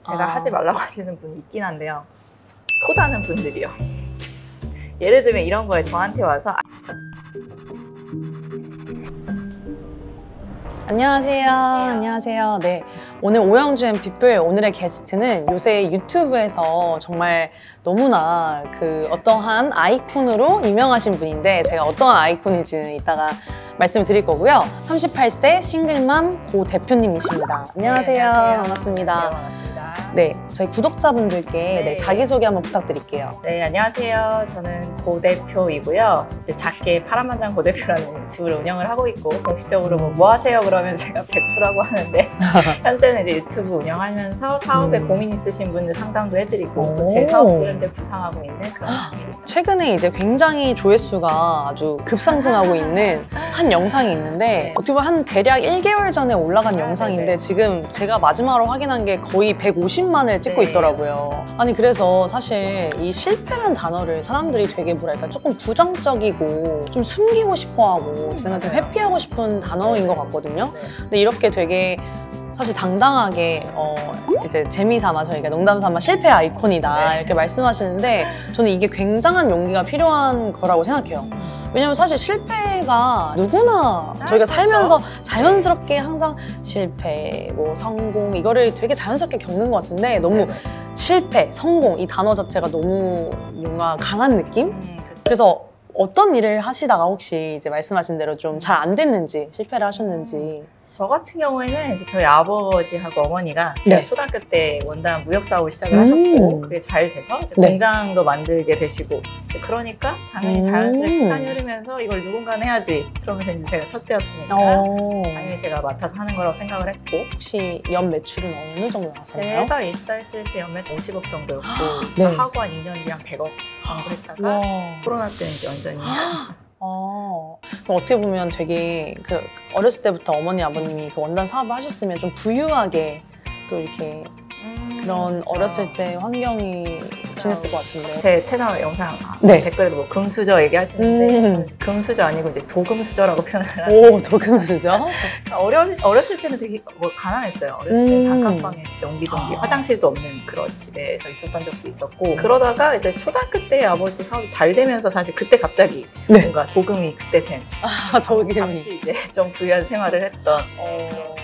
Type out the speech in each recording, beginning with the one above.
제가 하지 말라고 하시는 분이 있긴 한데요. 토다는 분들이요. 예를 들면 이런 거에 저한테 와서 안녕하세요. 안녕하세요. 네, 오늘 오영주앤 핏불 오늘의 게스트는 요새 유튜브에서 정말 너무나 그 어떠한 아이콘으로 유명하신 분인데 제가 어떠한 아이콘인지는 이따가 말씀을 드릴 거고요. 38세 싱글맘 고 대표님이십니다. 안녕하세요. 네, 안녕하세요. 반갑습니다. 반갑습니다. 네, 저희 구독자분들께 네. 자기소개 한번 부탁드릴게요. 네, 안녕하세요. 저는 고 대표이고요. 이제 작게 파란만장 고 대표라는 유튜브를 운영을 하고 있고, 공식적으로 뭐 하세요? 그러면 제가 백수라고 하는데 현재는 이제 유튜브 운영하면서 사업에 고민 있으신 분들 상담도 해드리고 또 제 사업들은 구상하고 있는 그런 분입니다. 최근에 이제 굉장히 조회수가 아주 급상승하고 있는 한 영상이 있는데 어떻게 보면 한 대략 1개월 전에 올라간 영상인데 네네. 지금 제가 마지막으로 확인한 게 거의 150만을 찍고 네. 있더라고요. 아니 그래서 사실 이 실패라는 단어를 사람들이 되게 뭐랄까 조금 부정적이고 좀 숨기고 싶어하고 진짜 좀 맞아요. 회피하고 싶은 단어인 것 같거든요. 네. 근데 이렇게 되게 사실 당당하게 이제 재미삼아 저희가 농담삼아 실패 아이콘이다 네. 이렇게 말씀하시는데 저는 이게 굉장한 용기가 필요한 거라고 생각해요. 왜냐면 사실 실패가 누구나 저희가 그렇죠. 살면서 자연스럽게 항상 실패, 뭐 성공 이거를 되게 자연스럽게 겪는 것 같은데 너무 실패, 성공 이 단어 자체가 너무 뭔가 강한 느낌? 그렇죠. 그래서 어떤 일을 하시다가 혹시 이제 말씀하신 대로 좀 잘 안 됐는지 실패를 하셨는지 저 같은 경우에는 이제 저희 아버지하고 어머니가 제가 네. 초등학교 때 원단 무역 사업을 시작을 하셨고 그게 잘 돼서 이제 네. 공장도 만들게 되시고 이제 그러니까 당연히 자연스레 시간이 흐르면서 이걸 누군가는 해야지 그러면서 이제 제가 첫째였으니까 당연히 제가 맡아서 하는 거라고 생각을 했고 혹시 연 매출은 어느 정도 나왔나요? 제가 입사했을 때 연매출 50억 정도였고 네. 저 하고 한 2년 뒤에 한 100억 정도 했다가 와. 코로나 때는 이제 완전히 그럼 어떻게 보면 되게 그 어렸을 때부터 어머니 아버님이 그 원단 사업을 하셨으면 좀 부유하게 또 이렇게 그런 그렇죠. 어렸을 때 환경이 지냈을 것 같은데 제 채널 영상 네. 댓글에도 뭐 금수저 얘기하시는데 저는 금수저 아니고 이제 도금수저라고 표현을 하는데 오, 도금수저? 어렸을 때는 되게 뭐 가난했어요. 어렸을 때 단칸방에 진짜 옹기종기 아. 화장실도 없는 그런 집에서 있었던 적도 있었고 그러다가 이제 초등학교 때 아버지 사업이 잘 되면서 사실 그때 갑자기 네. 뭔가 도금이 그때 된 도금이. 잠시 이제 좀 부유한 생활을 했던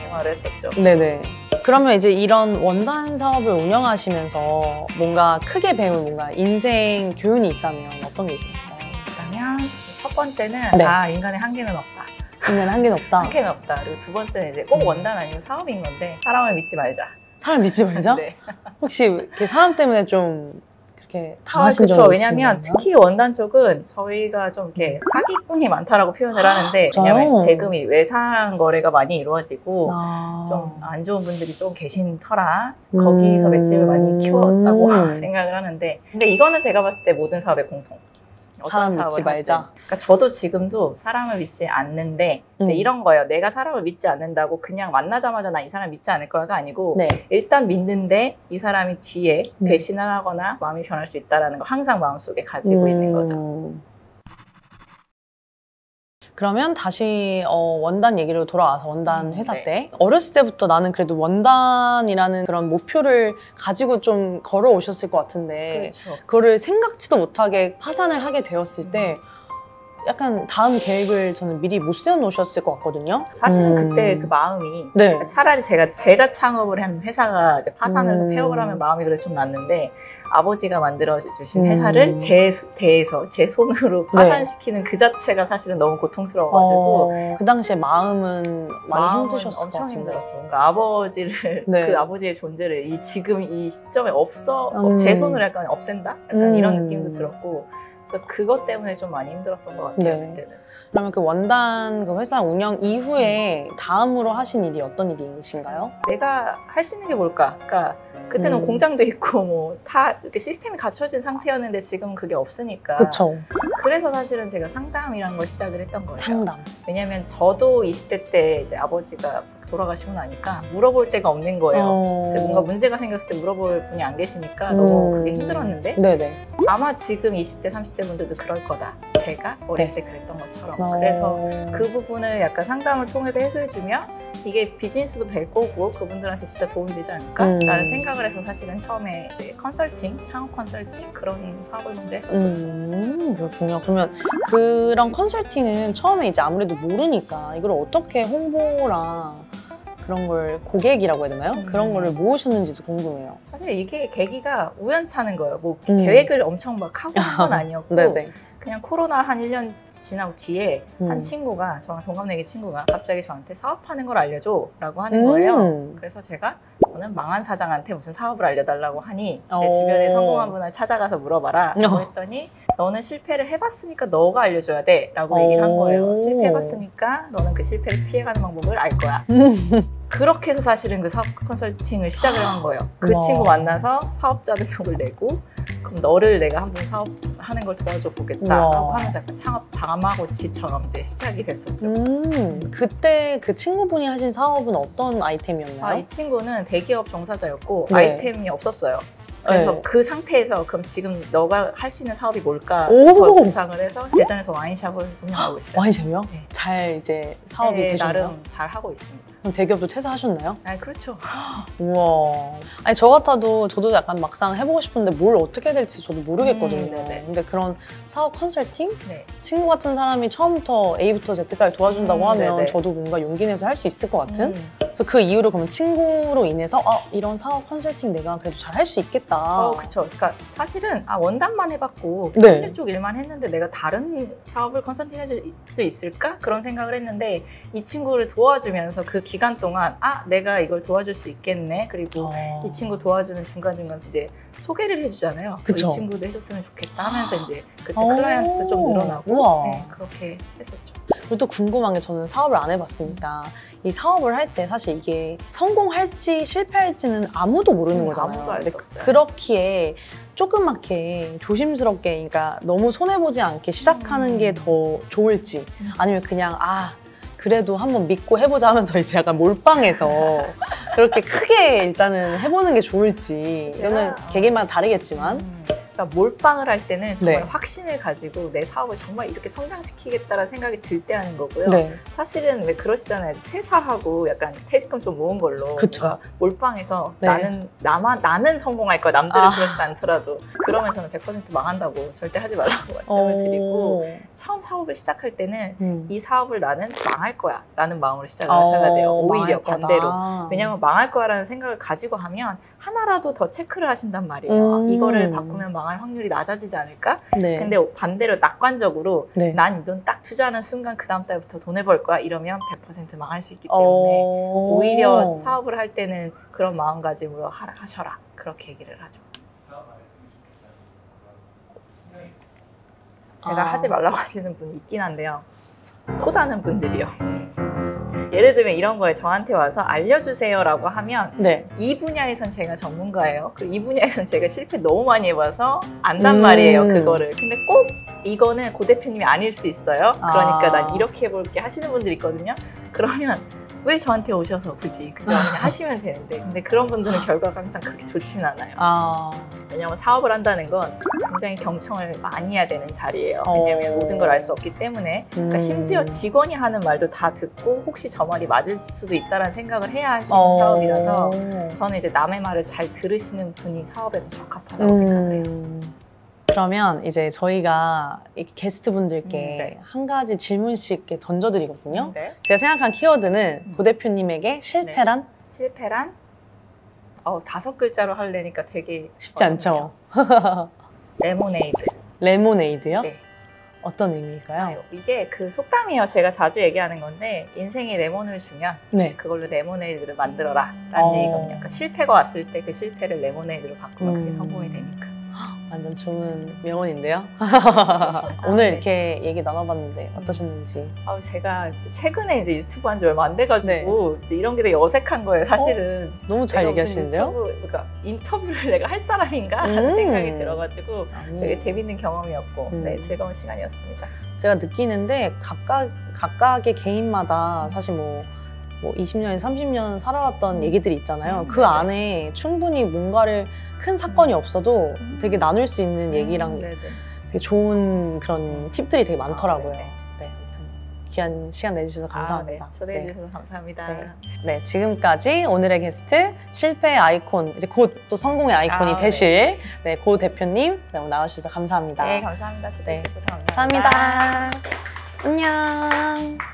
생활을 했었죠. 네네. 그러면 이제 이런 원단 사업을 운영하시면서 뭔가 크게 배운 뭔가 인생 교훈이 있다면 어떤 게 있었어요? 그러면 첫 번째는 네. 인간의 한계는 없다. 인간은 한계는 없다. 한계는 없다. 그리고 두 번째는 이제 꼭 원단 아니면 사업인 건데 사람을 믿지 말자. 사람 믿지 말자? 네. 혹시 이렇게 사람 때문에 좀 그렇게 당하신 그렇죠. 적이 왜냐하면 있으신가요? 특히 원단 쪽은 저희가 좀 이렇게 사기꾼이 많다라고 표현을 하는데 진짜요? 왜냐하면 대금이 외상 거래가 많이 이루어지고 아. 좀 안 좋은 분들이 좀 계신 터라 거기서 맷집을 많이 키웠다고 생각을 하는데 근데 이거는 제가 봤을 때 모든 사업의 공통. 어떤 사람 사업을 믿지 하든. 말자. 그러니까 저도 지금도 사람을 믿지 않는데 이제 이런 거예요. 내가 사람을 믿지 않는다고 그냥 만나자마자 나 이 사람 믿지 않을 거야가 아니고 네. 일단 믿는데 이 사람이 뒤에 네. 배신을 하거나 마음이 변할 수 있다는 거 항상 마음속에 가지고 있는 거죠. 그러면 다시 원단 얘기로 돌아와서 원단 회사 네. 때 어렸을 때부터 나는 그래도 원단이라는 그런 목표를 가지고 좀 걸어오셨을 것 같은데 그렇죠. 그거를 생각지도 못하게 파산을 하게 되었을 때 약간 다음 계획을 저는 미리 못 세워놓으셨을 것 같거든요. 사실은 그때 그 마음이 네. 차라리 제가 창업을 한 회사가 이제 파산을 해서 폐업을 하면 마음이 그래서 좀 났는데 아버지가 만들어주신 회사를 제 손으로 파산시키는 그 자체가 사실은 너무 고통스러워가지고 그 당시에 마음은 많이 마음은 힘드셨을 것 엄청 같은데. 힘들었죠. 그러니까 아버지를 네. 그 아버지의 존재를 지금 이 시점에 제 손으로 약간 없앤다? 약간 이런 느낌도 들었고 그래서 그것 때문에 좀 많이 힘들었던 것 같아요. 네. 그때는. 그러면 그 원단 그 회사 운영 이후에 다음으로 하신 일이 어떤 일이신가요? 내가 할 수 있는 게 뭘까? 그러니까 그때는 공장도 있고 뭐 다 이렇게 시스템이 갖춰진 상태였는데 지금 그게 없으니까. 그쵸. 그래서 사실은 제가 상담이란 걸 시작을 했던 거예요. 상담. 왜냐면 저도 20대 때 이제 아버지가 돌아가시고 나니까 물어볼 데가 없는 거예요. 그래서 뭔가 문제가 생겼을 때 물어볼 분이 안 계시니까 너무 그게 힘들었는데 네네. 아마 지금 20대, 30대 분들도 그럴 거다. 제가 어릴 네. 때 그랬던 것처럼. 그래서 그 부분을 약간 상담을 통해서 해소해주면 이게 비즈니스도 될 거고 그분들한테 진짜 도움이 되지 않을까라는 생각을 해서 사실은 처음에 이제 컨설팅, 창업 컨설팅 그런 사업을 먼저 했었었죠. 그렇군요. 그러면 그런 컨설팅은 처음에 이제 아무래도 모르니까 이걸 어떻게 홍보랑 그런 걸 고객이라고 해야 되나요? 그런 거를 모으셨는지도 궁금해요. 사실 이게 계기가 우연찮은 거예요. 뭐 계획을 엄청 막 하고 한 건 아니었고 네네. 그냥 코로나 한 1년 지나고 뒤에 한 친구가, 저랑 동갑내기 친구가 갑자기 저한테 사업하는 걸 알려줘 라고 하는 거예요. 그래서 제가 저는 망한 사장한테 무슨 사업을 알려달라고 하니 이제 주변에 성공한 분을 찾아가서 물어봐라 라고 했더니 너는 실패를 해봤으니까 너가 알려줘야 돼 라고 얘기를 한 거예요. 실패해봤으니까 너는 그 실패를 피해가는 방법을 알 거야. 그렇게 해서 사실은 그 사업 컨설팅을 시작을 한 거예요. 그 친구 만나서 사업자 등록을 내고 그럼 너를 내가 한번 사업하는 걸 도와줘 보겠다라고 하면서 약간 창업 다마고치처럼 이제 시작이 됐었죠. 그때 그 친구분이 하신 사업은 어떤 아이템이었나요? 이 친구는 대기업 종사자였고 네. 아이템이 없었어요. 그래서 네. 그 상태에서 그럼 지금 너가 할 수 있는 사업이 뭘까부터 구상을 해서 제전에서 와인샵을 운영하고 있어요. 와인샵이요? 네. 잘 이제 사업이 네, 되셨나요? 나름 잘 하고 있습니다. 그럼 대기업도 퇴사하셨나요? 그렇죠. 우와. 아니 저 같아도 저도 약간 막상 해보고 싶은데 뭘 어떻게 해야 될지 저도 모르겠거든요. 네네. 근데 그런 사업 컨설팅? 네. 친구 같은 사람이 처음부터 A부터 Z까지 도와준다고 하면 네네. 저도 뭔가 용기 내서 할 수 있을 것 같은? 그래서 그 이후로 그러면 친구로 인해서 이런 사업 컨설팅 내가 그래도 잘 할 수 있겠다. 그쵸. 그러니까 사실은 원단만 해봤고 네. 섬유 쪽 일만 했는데 내가 다른 사업을 컨설팅 해줄 수 있을까? 그런 생각을 했는데 이 친구를 도와주면서 그 기간 동안 내가 이걸 도와줄 수 있겠네. 그리고 이 친구 도와주는 중간중간 이제 소개를 해주잖아요. 그쵸. 이 친구도 해줬으면 좋겠다 하면서 이제 그때 클라이언트도 좀 늘어나고 네, 그렇게 했었죠. 그리고 또 궁금한 게 저는 사업을 안 해봤으니까 이 사업을 할 때 사실 이게 성공할지 실패할지는 아무도 모르는 거잖아요. 아무도 알 수 없어요. 그렇기에 조그맣게 조심스럽게 그러니까 너무 손해보지 않게 시작하는 게 더 좋을지 아니면 그냥 그래도 한번 믿고 해보자 하면서 이제 약간 몰빵해서 그렇게 크게 일단은 해보는 게 좋을지 이거는 개개인마다 다르겠지만 그러니까 몰빵을 할 때는 정말 네. 확신을 가지고 내 사업을 정말 이렇게 성장시키겠다라는 생각이 들 때 하는 거고요. 네. 사실은 왜 그러시잖아요. 퇴사하고 약간 퇴직금 좀 모은 걸로 그러니까 몰빵해서 네. 나는 성공할 거야. 남들은 그렇지 않더라도 그러면 저는 100% 망한다고 절대 하지 말라고 말씀을 드리고 처음 사업을 시작할 때는 이 사업을 나는 망할 거야 라는 마음으로 시작을 하셔야 돼요. 오히려 반대로. 왜냐하면 망할 거야라는 생각을 가지고 하면 하나라도 더 체크를 하신단 말이에요. 이거를 바꾸면 망할 확률이 낮아지지 않을까? 네. 근데 반대로 낙관적으로 네. 난 이 돈 딱 투자하는 순간 그 다음 달부터 돈을 벌 거야 이러면 100% 망할 수 있기 때문에 오히려 사업을 할 때는 그런 마음가짐으로 하셔라 그렇게 얘기를 하죠. 제가 하지 말라고 하시는 분이 있긴 한데요. 토다는 분들이요. 예를 들면 이런 거에 저한테 와서 알려주세요 라고 하면 네. 이 분야에선 제가 전문가예요. 그리고 이 분야에선 제가 실패 너무 많이 해봐서 안단 말이에요. 그거를. 근데 꼭 이거는 고 대표님이 아닐 수 있어요. 그러니까 난 이렇게 해볼게 하시는 분들이 있거든요. 그러면 왜 저한테 오셔서 굳이 그죠? 그냥 하시면 되는데 근데 그런 분들은 결과가 항상 그렇게 좋진 않아요. 왜냐하면 사업을 한다는 건 굉장히 경청을 많이 해야 되는 자리예요. 왜냐하면 모든 걸 알 수 없기 때문에 그러니까 심지어 직원이 하는 말도 다 듣고 혹시 저 말이 맞을 수도 있다는 생각을 해야 할 수 있는 사업이라서 저는 이제 남의 말을 잘 들으시는 분이 사업에 더 적합하다고 생각을 해요. 그러면 이제 저희가 게스트 분들께 네. 한 가지 질문씩 이렇게 던져드리거든요. 네. 제가 생각한 키워드는 고 대표님에게 실패란? 실패란? 5글자로 하려니까 되게 쉽지 않죠? 레모네이드. 레모네이드요? 네. 어떤 의미일까요? 이게 그 속담이에요. 제가 자주 얘기하는 건데 인생에 레몬을 주면 네. 그걸로 레모네이드를 만들어라 라는 얘기거든요. 그러니까 실패가 왔을 때 그 실패를 레모네이드로 바꾸면 그게 성공이 되니까. 완전 좋은 명언인데요? 오늘 이렇게 얘기 나눠봤는데 어떠셨는지? 제가 최근에 이제 유튜브 한 지 얼마 안 돼가지고 이제 이런 게 되게 어색한 거예요, 사실은. 너무 잘 얘기하시는데요? 그러니까 인터뷰를 내가 할 사람인가 하는 생각이 들어가지고 되게 재밌는 경험이었고 즐거운 시간이었습니다. 제가 느끼는데 각각의 개인마다 사실 뭐 20년, 30년 살아왔던 얘기들이 있잖아요. 그 안에 충분히 뭔가를 큰 사건이 없어도 되게 나눌 수 있는 얘기랑 되게 좋은 그런 팁들이 되게 많더라고요. 네, 아무튼 귀한 시간 내주셔서 감사합니다. 네, 초대해 주셔서 감사합니다. 네, 지금까지 오늘의 게스트 실패의 아이콘, 이제 곧 또 성공의 아이콘이 되실 고 대표님 오늘 나와주셔서 감사합니다. 네, 감사합니다. 초대해 주셔서 감사합니다. 감사합니다. 안녕.